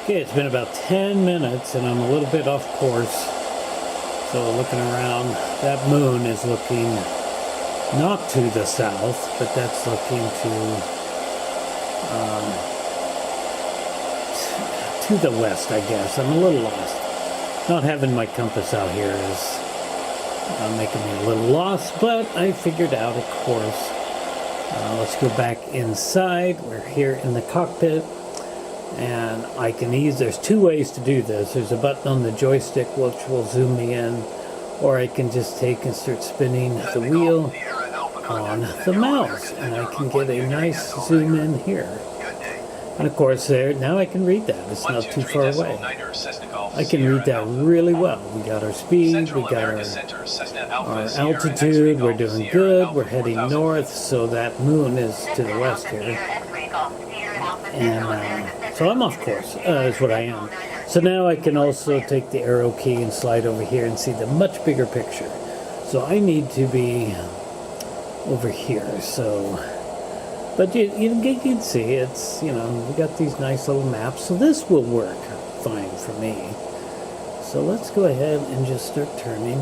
Okay, it's been about 10 minutes and I'm a little bit off course. So looking around, that moon is looking not to the south, but that's looking to the west, I guess. I'm a little lost. Not having my compass out here is making me a little lost, but I figured out a course. Let's go back inside. We're here in the cockpit. And I can there's two ways to do this. There's a button on the joystick which will zoom me in, or I can just take and start spinning the wheel on the mouse, and I can get a nice zoom in here. And of course now I can read that. It's not too far away. I can read that really well. We got our speed, we got our altitude, we're doing good, we're heading north, so that moon is to the west here. And so I'm off course, is what I am. So now I can also take the arrow key and slide over here and see the much bigger picture. So I need to be over here, so... But you can see, it's, you know, we got these nice little maps, so this will work fine for me. So let's go ahead and just start turning.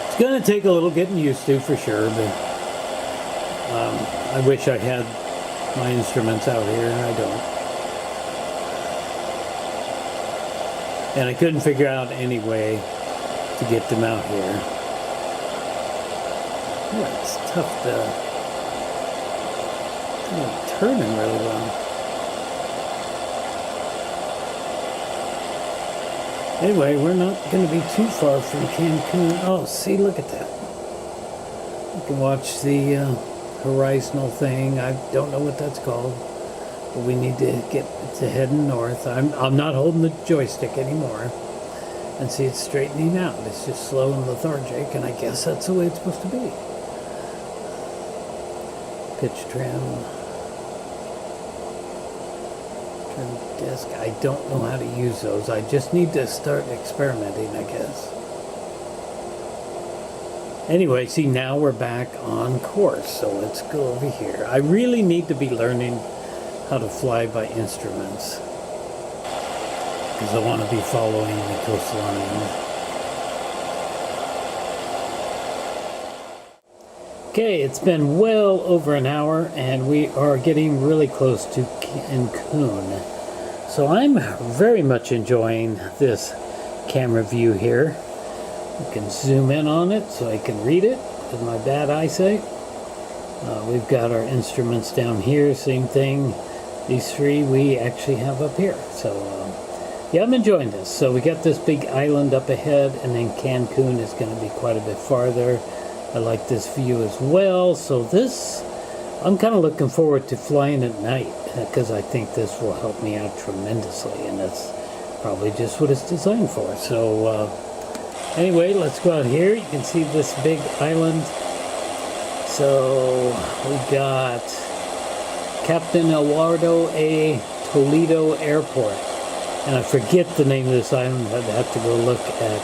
It's going to take a little getting used to, for sure, but I wish I had my instruments out here, and I don't. And I couldn't figure out any way to get them out here. Oh, it's tough to... turning really well. Anyway, we're not going to be too far from Cancun. Oh, see, look at that. You can watch the horizontal thing. I don't know what that's called, but we need to get to heading north. I'm not holding the joystick anymore, and see, it's straightening out. It's just slow and lethargic, and I guess that's the way it's supposed to be. Pitch trim. Disc. I don't know how to use those. I just need to start experimenting, I guess. Anyway, see, now we're back on course, so let's go over here. I really need to be learning how to fly by instruments, because I want to be following the coastline. Okay, it's been well over an hour, and we are getting really close to Cancun. So I'm very much enjoying this camera view here. You can zoom in on it so I can read it with my bad eyesight. We've got our instruments down here, same thing. These three we actually have up here. So yeah, I'm enjoying this. So we got this big island up ahead, and then Cancun is going to be quite a bit farther. I like this view as well. So this, I'm kind of looking forward to flying at night, because I think this will help me out tremendously, and that's probably just what it's designed for. So anyway, let's go out here. You can see this big island. So we got Captain Eduardo A. Toledo Airport, and I forget the name of this island. I'd have to go look at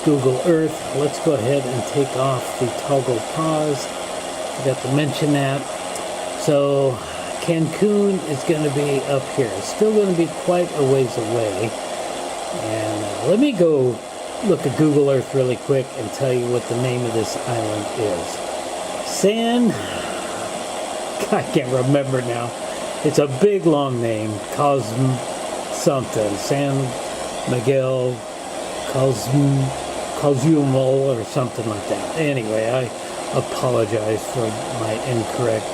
Google Earth. Let's go ahead and take off the toggle pause. Forgot to mention that. So Cancun is going to be up here. It's still going to be quite a ways away. And let me go look at Google Earth really quick and tell you what the name of this island is. I can't remember now. It's a big long name. Something. San Miguel Cozumel or something like that. Anyway, I apologize for my incorrect,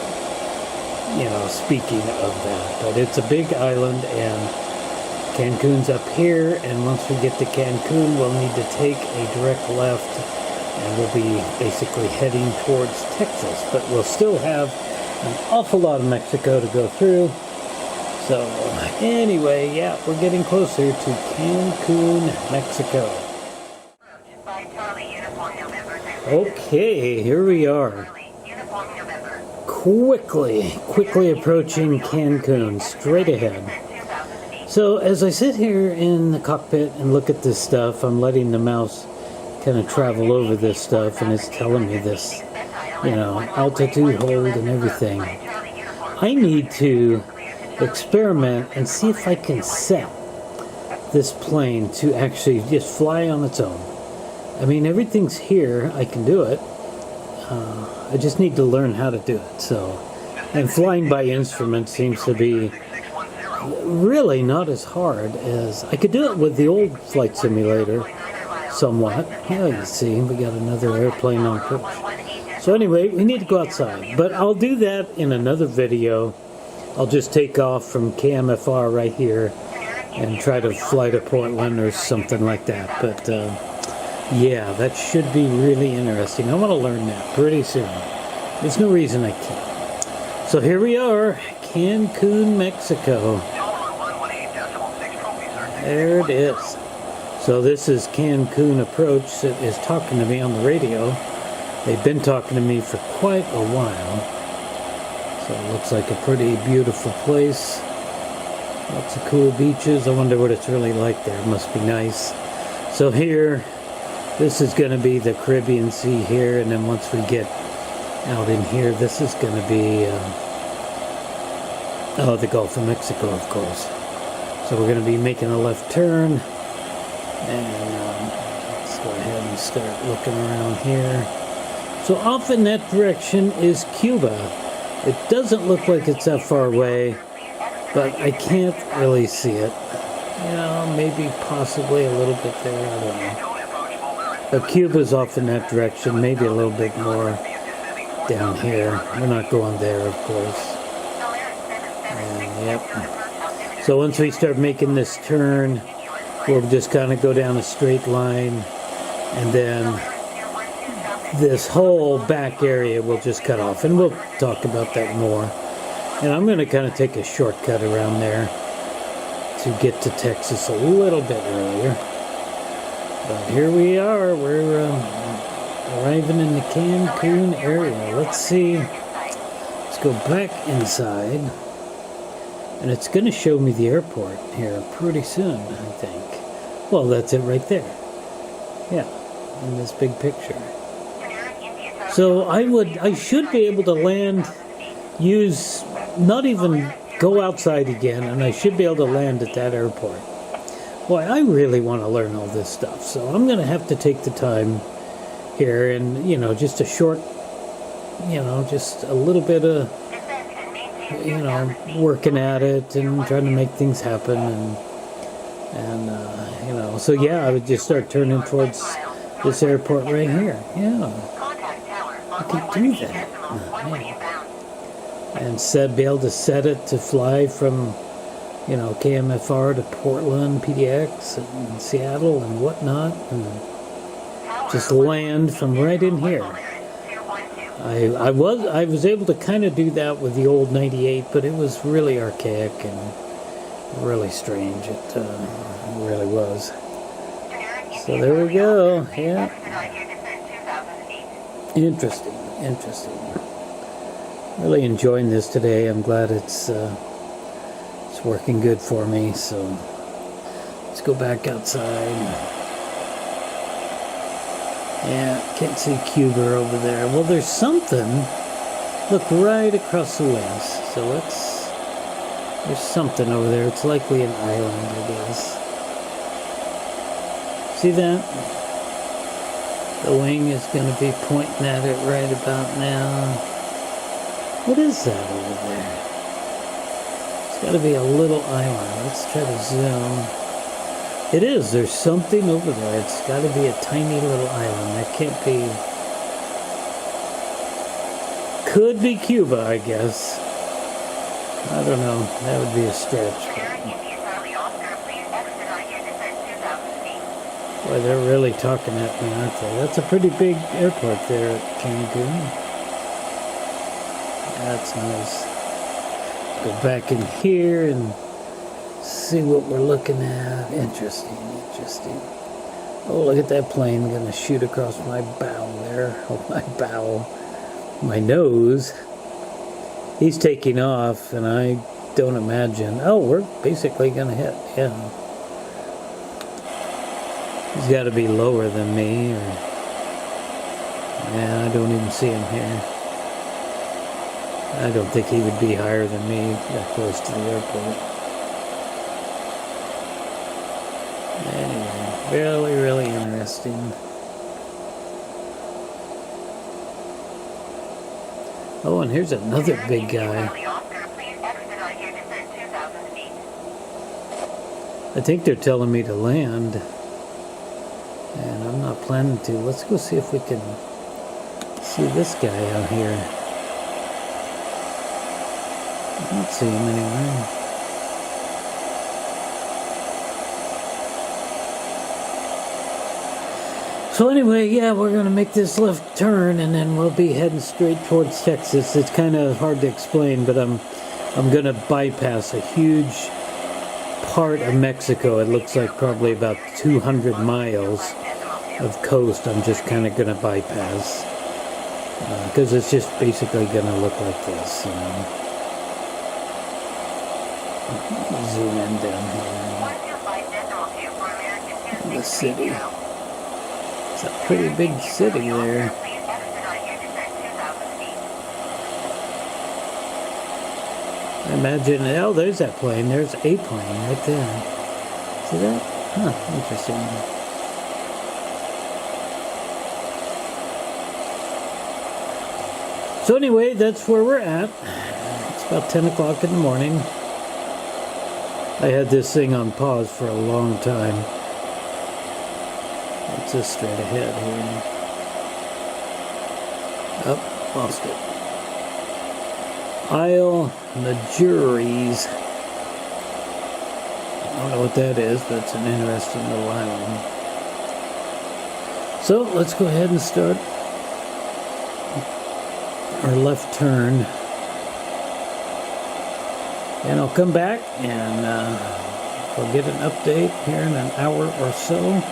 speaking of that. But it's a big island, and Cancun's up here, and once we get to Cancun, we'll need to take a direct left, and we'll be basically heading towards Texas. But we'll still have an awful lot of Mexico to go through. So anyway, yeah, we're getting closer to Cancun, Mexico. Okay, here we are. Quickly approaching Cancun, straight ahead. So as I sit here in the cockpit and look at this stuff, I'm letting the mouse kind of travel over this stuff, and it's telling me this, altitude hold and everything. I need to experiment and see if I can set this plane to actually just fly on its own. I mean, everything's here. I can do it. I just need to learn how to do it. So, and flying by instrument seems to be really not as hard as I could do it with the old flight simulator somewhat. Yeah, you see, we got another airplane on approach. So anyway, we need to go outside, but I'll do that in another video. I'll just take off from KMFR right here and try to fly to Portland or something like that. But yeah, that should be really interesting. I want to learn that pretty soon. There's no reason I can't. So here we are, Cancun, Mexico. There it is. So this is Cancun approach that is talking to me on the radio. They've been talking to me for quite a while. So it looks like a pretty beautiful place. Lots of cool beaches. I wonder what it's really like there. It must be nice. So here, this is going to be the Caribbean Sea here, and then once we get out in here, this is going to be the Gulf of Mexico, of course. So we're going to be making a left turn, and let's go ahead and start looking around here. So off in that direction is Cuba. It doesn't look like it's that far away, but I can't really see it. You know, maybe possibly a little bit there, I don't know. But Cuba's off in that direction, maybe a little bit more down here. We're not going there, of course. And, yep. So once we start making this turn, we'll just kind of go down a straight line, and then this whole back area will just cut off, and we'll talk about that more. And I'm going to kind of take a shortcut around there to get to Texas a little bit earlier. But here we are. We're arriving in the Cancun area. Let's see. Let's go back inside. And it's going to show me the airport here pretty soon, I think. Well, that's it right there. Yeah, in this big picture. So I should be able to land, not even go outside again, and I should be able to land at that airport. Boy, I really want to learn all this stuff, so I'm going to have to take the time here and, just a short, just a little bit of, working at it and trying to make things happen, and so yeah, I would just start turning towards this airport right here. Yeah. I could do that. And be able to set it to fly from, KMFR to Portland, PDX, and Seattle and whatnot, and just land from right in here. I was able to kind of do that with the old 98, but it was really archaic and really strange. It really was. So there we go. Yeah. Interesting. Really enjoying this today. I'm glad it's working good for me. So let's go back outside. Yeah, can't see Cuba over there. Well, there's something. Look right across the wings. So there's something over there. It's likely an island, I guess. See that? The wing is going to be pointing at it right about now. What is that over there? It's got to be a little island. Let's try to zoom. It is. There's something over there. It's got to be a tiny little island. That can't be... Could be Cuba, I guess. I don't know. That would be a stretch. Boy, they're really talking at me, aren't they? That's a pretty big airport there at Cancun. That's nice. Go back in here and see what we're looking at. Interesting. Oh, look at that plane going to shoot across my bow there. Oh, my bow. My nose. He's taking off, and I don't imagine... Oh, we're basically going to hit. Yeah. He's got to be lower than me, or... Yeah, I don't even see him here. I don't think he would be higher than me, that close to the airport. Anyway, really, really interesting. Oh, and here's another big guy. I think they're telling me to land. And I'm not planning to. Let's go see if we can see this guy out here. I don't see him anywhere. So anyway, yeah, we're going to make this left turn and then we'll be heading straight towards Texas. It's kind of hard to explain, but I'm going to bypass a huge part of Mexico. It looks like probably about 200 miles of coast. I'm just kind of going to bypass because it's just basically going to look like this, you know. Zoom in down here. The city. It's a pretty big city there. I imagine, oh, there's that plane. There's a plane right there. See that? Huh, interesting. So anyway, that's where we're at. It's about 10 o'clock in the morning. I had this thing on pause for a long time. It's just straight ahead here. Oh, lost it. Isle Majures. I don't know what that is, but it's an interesting little island. So let's go ahead and start our left turn. And I'll come back and we'll get an update here in an hour or so.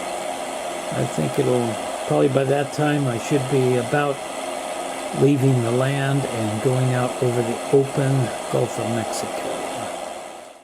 I think it'll probably by that time I should be about leaving the land and going out over the open Gulf of Mexico.